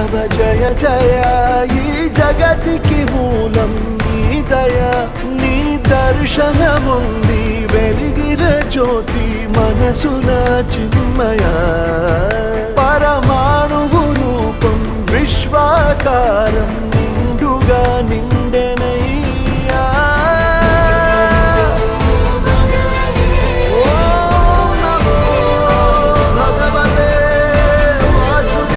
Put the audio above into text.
తవ జయ జయ ఈ జగతికి మూలం నీ దయ నీ దర్శనముంది వెలిగిన జ్యోతి మనసున చిన్మయ పరమా